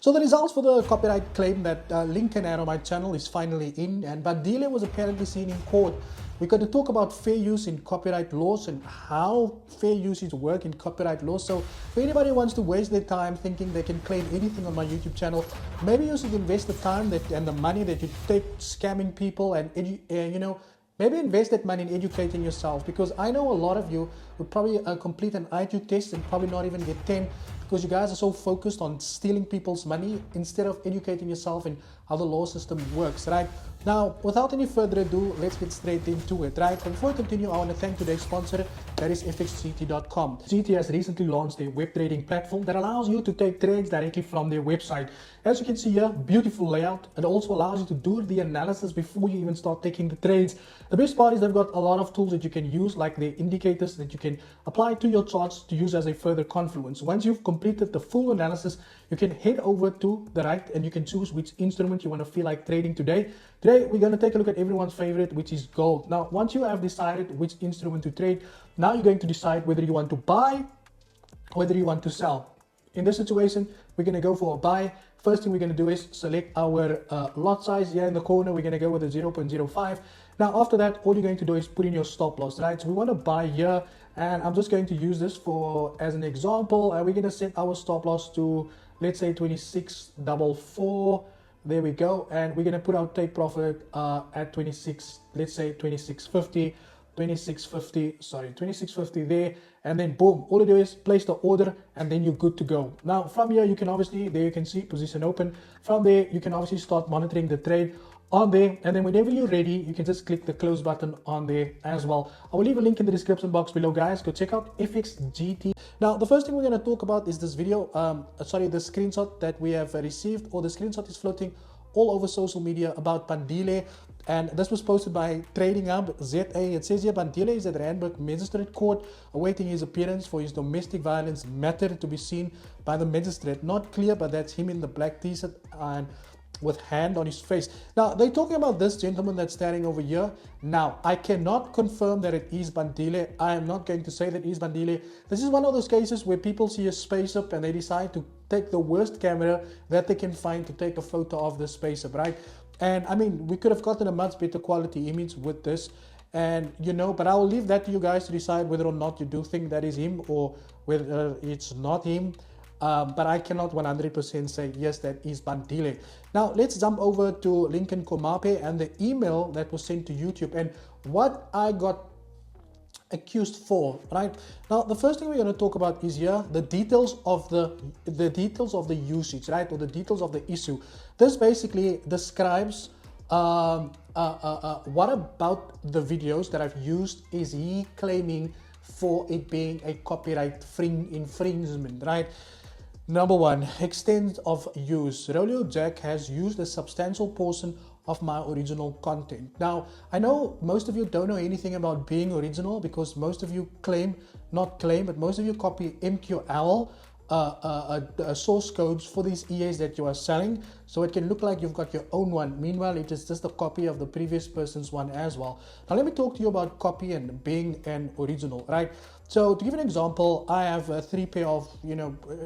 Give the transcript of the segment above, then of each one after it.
So the results for the copyright claim that link and add on my channel is finally in, and Bandile was apparently seen in court. We're going to talk about fair use in copyright laws and how fair usage work in copyright laws. So if anybody wants to waste their time thinking they can claim anything on my YouTube channel, maybe you should invest the time and the money that you take scamming people and maybe invest that money in educating yourself, because I know a lot of you would probably complete an IQ test and probably not even get 10 because you guys are so focused on stealing people's money instead of educating yourself in how the law system works, right? Now, without any further ado, let's get straight into it, right? But before I continue, I want to thank today's sponsor, that is fxgt.com. GT has recently launched a web trading platform that allows you to take trades directly from their website. As you can see here, beautiful layout. It also allows you to do the analysis before you even start taking the trades. The best part is they've got a lot of tools that you can use, like the indicators that you can apply to your charts to use as a further confluence. Once you've completed the full analysis, you can head over to the right and you can choose which instrument you want to feel like trading today. Today, we're going to take a look at everyone's favorite, which is gold. Now, once you have decided which instrument to trade, now you're going to decide whether you want to buy or whether you want to sell. In this situation, we're going to go for a buy. First thing we're going to do is select our lot size here in the corner. We're going to go with a 0.05. Now, after that, all you're going to do is put in your stop loss, right? So we want to buy here, and I'm just going to use this as an example. We're going to set our stop loss to, let's say, 26.44. There we go. And we're going to put our take profit at 26, let's say 26.50. 26.50 there, and then boom, all you do is place the order and then you're good to go. Now from here, you can obviously, there you can see position open. From there, you can obviously start monitoring the trade on there, and then whenever you're ready, you can just click the close button on there as well. I will leave a link in the description box below, guys. Go check out FXGT. Now the first thing we're going to talk about is this video, the screenshot that we have received, or the screenshot is floating all over social media about Bandile, and this was posted by Trading Hub ZA. It says here, Bandile is at Randburg Magistrate Court awaiting his appearance for his domestic violence matter to be seen by the magistrate. Not clear, but that's him in the black t-shirt and with hand on his face. Now they're talking about this gentleman that's standing over here. Now I cannot confirm that it is Bandile. I am not going to say that it is Bandile. This is one of those cases where people see a space up and they decide to take the worst camera that they can find to take a photo of the space up, right? And I mean, we could have gotten a much better quality image with this, and but I will leave that to you guys to decide whether or not you do think that is him or whether it's not him. But I cannot 100% say yes, that is Bandile. Now let's jump over to Lincoln Komape and the email that was sent to YouTube and what I got accused for, right? Now the first thing we're going to talk about is here the details of the usage, right, or the details of the issue. This basically describes what about the videos that I've used is he claiming for it being a copyright infringement, right? Number one, extent of use. Rolio Jack has used a substantial portion of my original content. Now, I know most of you don't know anything about being original because most of you but most of you copy MQL source codes for these EAs that you are selling, so it can look like you've got your own one. Meanwhile, it is just a copy of the previous person's one as well. Now let me talk to you about copy and being an original, right? So to give an example, I have 3 pair of,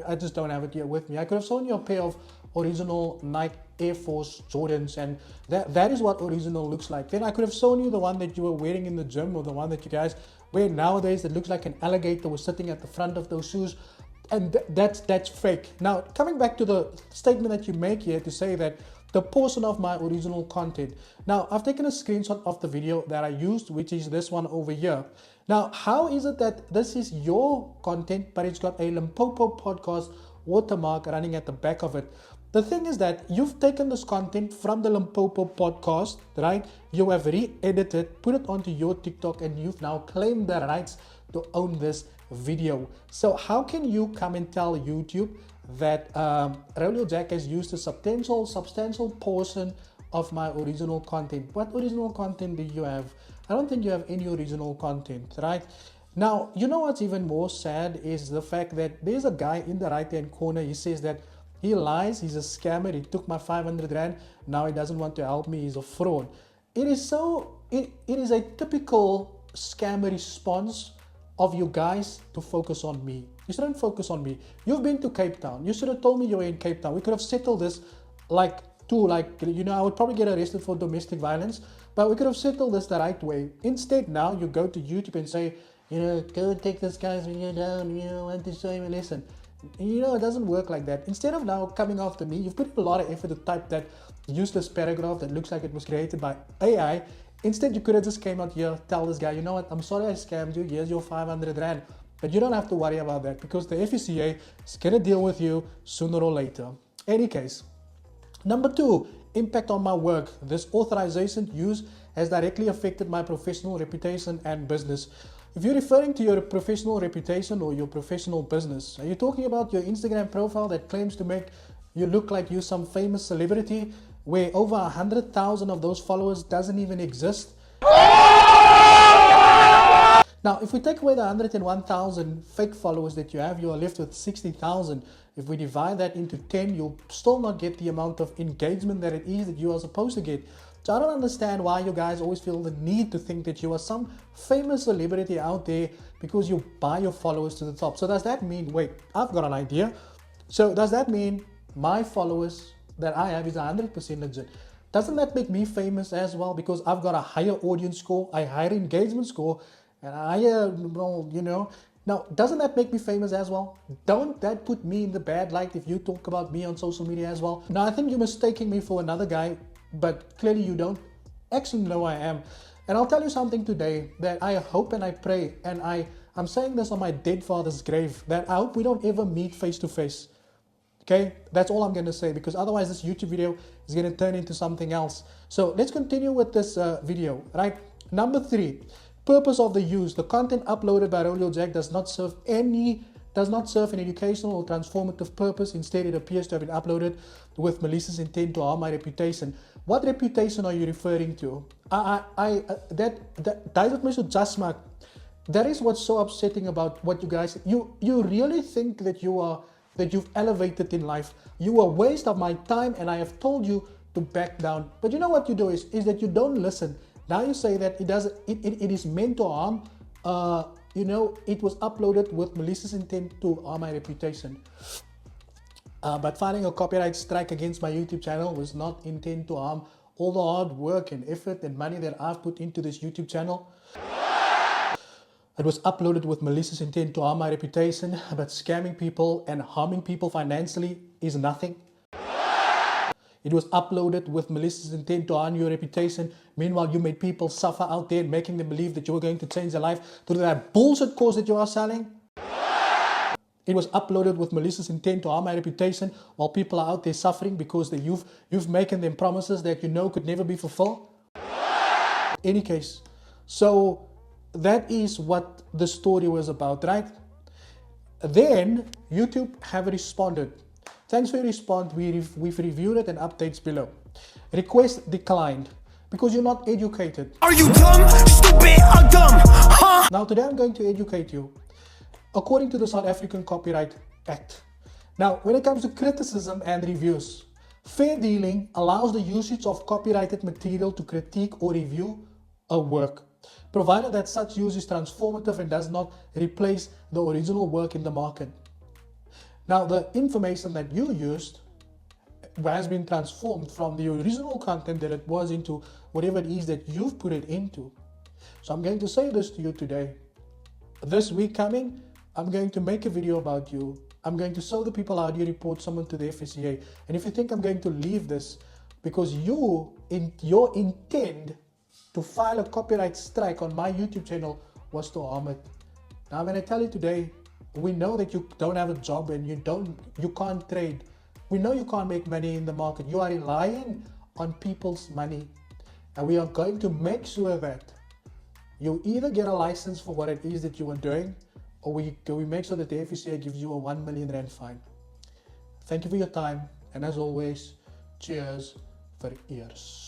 I just don't have it here with me. I could have shown you a pair of original Nike Air Force Jordans, and that is what original looks like. Then I could have shown you the one that you were wearing in the gym, or the one that you guys wear nowadays that looks like an alligator was sitting at the front of those shoes. And that's fake. Now, coming back to the statement that you make here to say that the portion of my original content. Now, I've taken a screenshot of the video that I used, which is this one over here. Now, how is it that this is your content, but it's got a Limpopo podcast watermark running at the back of it? The thing is that you've taken this content from the Limpopo podcast, right? You have re-edited, put it onto your TikTok, and you've now claimed the rights to own this video. So how can you come and tell YouTube that Rolio Jack has used a substantial portion of my original content? What original content do you have? I don't think you have any original content, right? Now, you know what's even more sad is the fact that there's a guy in the right hand corner. He says that he lies, he's a scammer, he took my 500 rand, now he doesn't want to help me, he's a fraud. It is a typical scammer response of you guys to focus on me. You shouldn't focus on me. You've been to Cape Town. You should have told me you were in Cape Town. We could have settled this like I would probably get arrested for domestic violence, but we could have settled this the right way. Instead, now you go to YouTube and say, go and take this guy's video down, I want to show him a lesson. It doesn't work like that. Instead of now coming after me, you've put in a lot of effort to type that useless paragraph that looks like it was created by AI. Instead, you could have just came out here, tell this guy, you know what, I'm sorry I scammed you, here's your 500 Rand. But you don't have to worry about that because the FSCA is going to deal with you sooner or later. Any case. Number 2, impact on my work. This authorization use has directly affected my professional reputation and business. If you're referring to your professional reputation or your professional business, are you talking about your Instagram profile that claims to make you look like you're some famous celebrity where over 100,000 of those followers doesn't even exist? Now, if we take away the 101,000 fake followers that you have, you are left with 60,000. If we divide that into 10, you'll still not get the amount of engagement that it is that you are supposed to get. So I don't understand why you guys always feel the need to think that you are some famous celebrity out there because you buy your followers to the top. So does that mean, wait, I've got an idea. So does that mean my followers that I have is 100% legit? Doesn't that make me famous as well because I've got a higher audience score, a higher engagement score, and a higher, Now, doesn't that make me famous as well? Don't that put me in the bad light if you talk about me on social media as well? Now, I think you're mistaking me for another guy, but clearly you don't actually know I am. And I'll tell you something today that I hope and I pray, and I'm saying this on my dead father's grave, that I hope we don't ever meet face to face. Okay, that's all I'm going to say, because otherwise this YouTube video is going to turn into something else. So let's continue with this video, right? Number 3, purpose of the use. The content uploaded by Rolio Jack does not serve an educational or transformative purpose. Instead, it appears to have been uploaded with malicious intent to harm my reputation. What reputation are you referring to? That is what's so upsetting about what you guys. You really think that you've elevated in life. You are a waste of my time, and I have told you to back down. But you know what you do is that you don't listen. Now you say that it is meant to harm. It was uploaded with malicious intent to harm my reputation. But filing a copyright strike against my YouTube channel was not intent to harm all the hard work and effort and money that I've put into this YouTube channel. It was uploaded with malicious intent to harm my reputation, but scamming people and harming people financially is nothing. It was uploaded with malicious intent to harm your reputation. Meanwhile, you made people suffer out there, making them believe that you were going to change their life through that bullshit course that you are selling. It was uploaded with malicious intent to harm my reputation while people are out there suffering because you've making them promises that could never be fulfilled. Any case, so that is what the story was about, right? Then YouTube have responded. Thanks for your response. We've reviewed it and updates below. Request declined because you're not educated. Are you dumb, stupid, or dumb? Huh? Now today I'm going to educate you. According to the South African Copyright Act. Now, when it comes to criticism and reviews, fair dealing allows the usage of copyrighted material to critique or review a work, provided that such use is transformative and does not replace the original work in the market. Now, the information that you used has been transformed from the original content that it was into whatever it is that you've put it into. So I'm going to say this to you today. This week coming, I'm going to make a video about you. I'm going to show the people how do you report someone to the FSCA. And if you think I'm going to leave this because your intent to file a copyright strike on my YouTube channel was to harm it. Now I'm going to tell you today, we know that you don't have a job and you can't trade. We know you can't make money in the market. You are relying on people's money. And we are going to make sure that you either get a license for what it is that you are doing, or we make sure that the FSCA gives you a 1 million Rand fine. Thank you for your time. And as always, cheers for ears.